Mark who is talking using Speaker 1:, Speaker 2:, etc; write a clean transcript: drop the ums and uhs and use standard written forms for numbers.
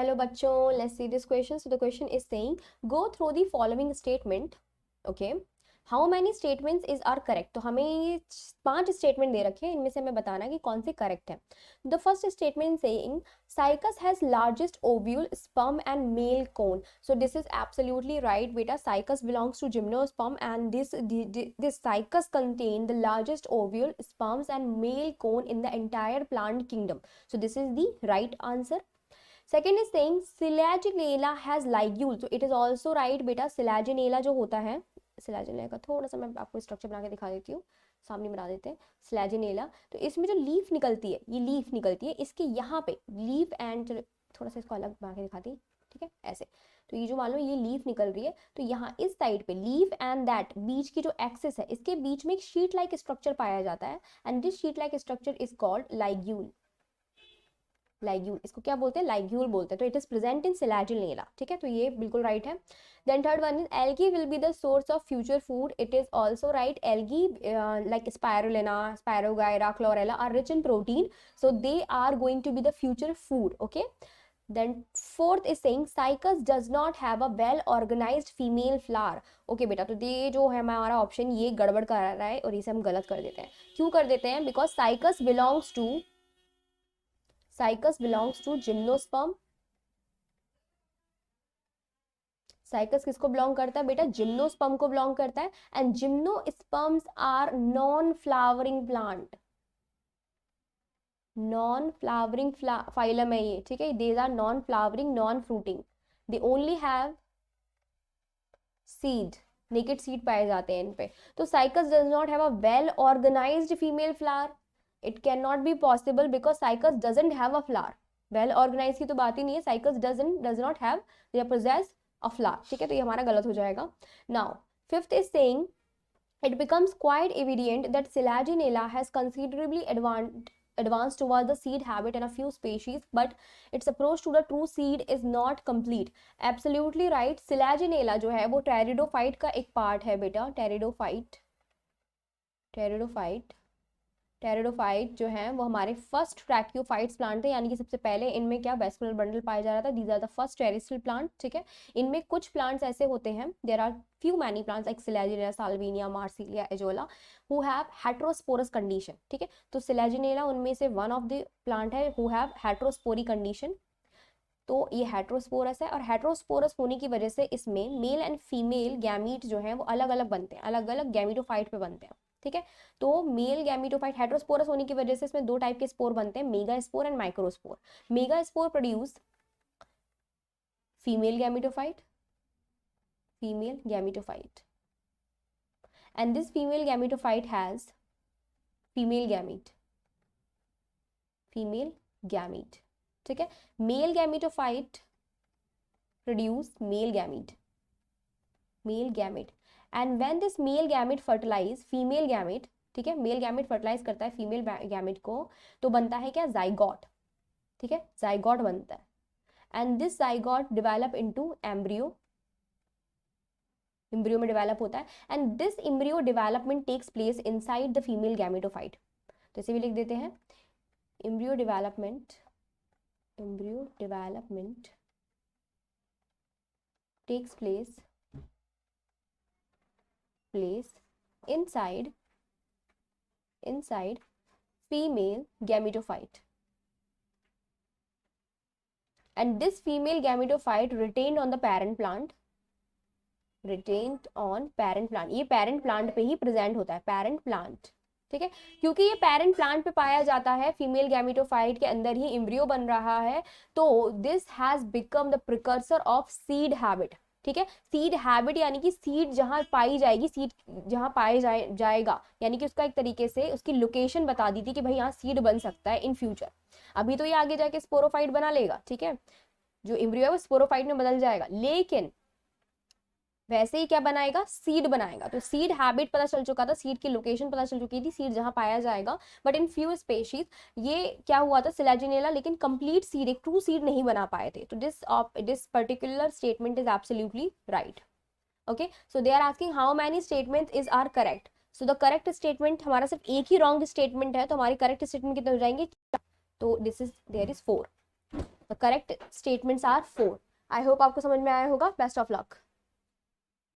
Speaker 1: Hello bachcho, let's see this question. So the question is saying, go through the following statement. Okay, how many statements is are correct? तो हमें ये 5 statement दे रखे हैं, इनमें से हमें बताना है कि कौन से करेक्ट है. The first statement saying cycas has largest ovule, sperm and male cone. So this is absolutely right beta. Cycas belongs to gymnosperm and this cycas contain the largest ovule, sperms and male cone in the entire plant kingdom. So this is the right answer. Second is saying Selaginella has ligule. So it is also right बेटा. Selaginella जो होता है, Selaginella का थोड़ा सा मैं आपको structure बना के दिखा देती हूँ, सामने बना देते हैं. Selaginella, तो इसमें जो लीफ निकलती है, ये लीफ निकलती है, इसके यहाँ पे लीफ एंड थोड़ा सा इसको अलग बना के दिखाती है, ठीक है, ऐसे. तो ये जो मान लो ये लीफ निकल रही है, तो यहाँ इस साइड पे लीफ एंड दैट बीच की जो एक्सिस है, इसके बीच में एक शीट लाइक स्ट्रक्चर पाया जाता है and this sheet like structure is called ligule. Ligule, इसको क्या बोलते हैं? लाइग्यूल बोलते हैं. तो it is present in Selaginella, ठीक है, तो ये बिल्कुल राइट है. Then third one is algae will be the source of future food. It is also right. Algae like Spirulina, Spirogyra, Chlorella are rich in protein, so they are going to be the future food. Okay. Then fourth is saying cycas does not have a well organized female flower. Okay बेटा, तो ये जो है हमारा option ये गड़बड़ कर रहा है और इसे हम गलत कर देते हैं. क्यों कर देते हैं? Because cycas belongs to gymnosperm. Cycas किसको बिलोंग करता है बेटा? जिम्नोस्पर्म को बिलोंग करता है and gymnosperms are non flowering plant. Non flowering phylum है ये, ठीक है. These are non flowering, non fruiting. They only have seed, naked seed पाए जाते हैं इन पे. तो cycas does not have a well organised female flower. It cannot be possible because cycas doesn't have a flower. Well organized की तो बात ही नहीं है. Cycas does not have या possess a flower. ठीक है, तो ये हमारा गलत हो जाएगा. Now fifth is saying it becomes quite evident that Selaginella has considerably advanced towards the seed habit in a few species, but its approach to the true seed is not complete. Absolutely right. Selaginella जो है वो pteridophyte का एक part है बेटा. Pteridophyte जो है वो हमारे फर्स्ट ट्रैक्योफाइट्स प्लांट थे, यानी कि सबसे पहले इनमें क्या वेस्कुलर बंडल पाया जा रहा था. These are the first terrestrial plant, ठीक है. इनमें कुछ प्लांट्स ऐसे होते हैं, there are few many plants like selaginella, salvinia, marsilea, azolla who have heterosporous condition, ठीक है. तो सिलेजिनेला उनमें से वन ऑफ द प्लांट है हु हैव हेटेरोस्पोरी कंडीशन. तो ये हेटेरोस्पोरस है और हेटेरोस्पोरस होने की वजह से इसमें मेल एंड फीमेल गैमीट जो है वो अलग अलग बनते हैं, अलग अलग गैमीटोफाइट पे बनते हैं, ठीक है. तो मेल गैमीटोफाइट हेटेरोस्पोरस होने की वजह से इसमें दो टाइप के स्पोर बनते हैं, megaspore and microspore. Megaspore produce female gametophyte and this female gametophyte has female gamete, ठीक है. Male gametophyte produce male gamete and when this male gamete fertilize female gamete, ठीक है, mail gamete fertilise करता है female gamete को, तो बनता है क्या? जाइगोट, ठीक है, जाइगोट बनता है. And this zygote develop into embryo में डेवलप होता है and this embryo development takes place inside the female gametophyte. तो इसे भी लिख देते हैं, embryo development takes place inside female gametophyte and this female gametophyte retained on parent plant. ये parent plant पे ही present होता है, parent plant, ठीक है. क्योंकि ये पेरेंट प्लांट पे पाया जाता है, फीमेल गैमेटोफाइट के अंदर ही एम्ब्रियो बन रहा है, तो this has become the precursor of seed habit, ठीक है. सीड हैबिट यानी कि सीड जहां पाई जाएगी, सीड जहां पाया जाएगा, यानी कि उसका एक तरीके से उसकी लोकेशन बता दी थी कि भाई यहाँ सीड बन सकता है इन फ्यूचर. अभी तो ये आगे जाके स्पोरोफाइट बना लेगा, ठीक है, जो एम्ब्रियो है वो स्पोरोफाइट में बदल जाएगा, लेकिन वैसे ही क्या बनाएगा? सीड बनाएगा. तो सीड हैबिट पता चल चुका था, सीड की लोकेशन पता चल चुकी थी, सीड जहां पाया जाएगा. बट इन फ्यू स्पेशीज ये क्या हुआ था? सिलेजिनेला लेकिन कंप्लीट सीड, एक ट्रू सीड नहीं बना पाए थे. तो this particular statement is absolutely right. Okay, so they are asking how many statements is are correct. So the correct statement हमारा सिर्फ एक ही रॉन्ग स्टेटमेंट है, तो हमारी करेक्ट स्टेटमेंट कितने हो जाएंगे? तो this is there is 4. The correct statements are 4। I hope आपको समझ में आया होगा। Best of luck.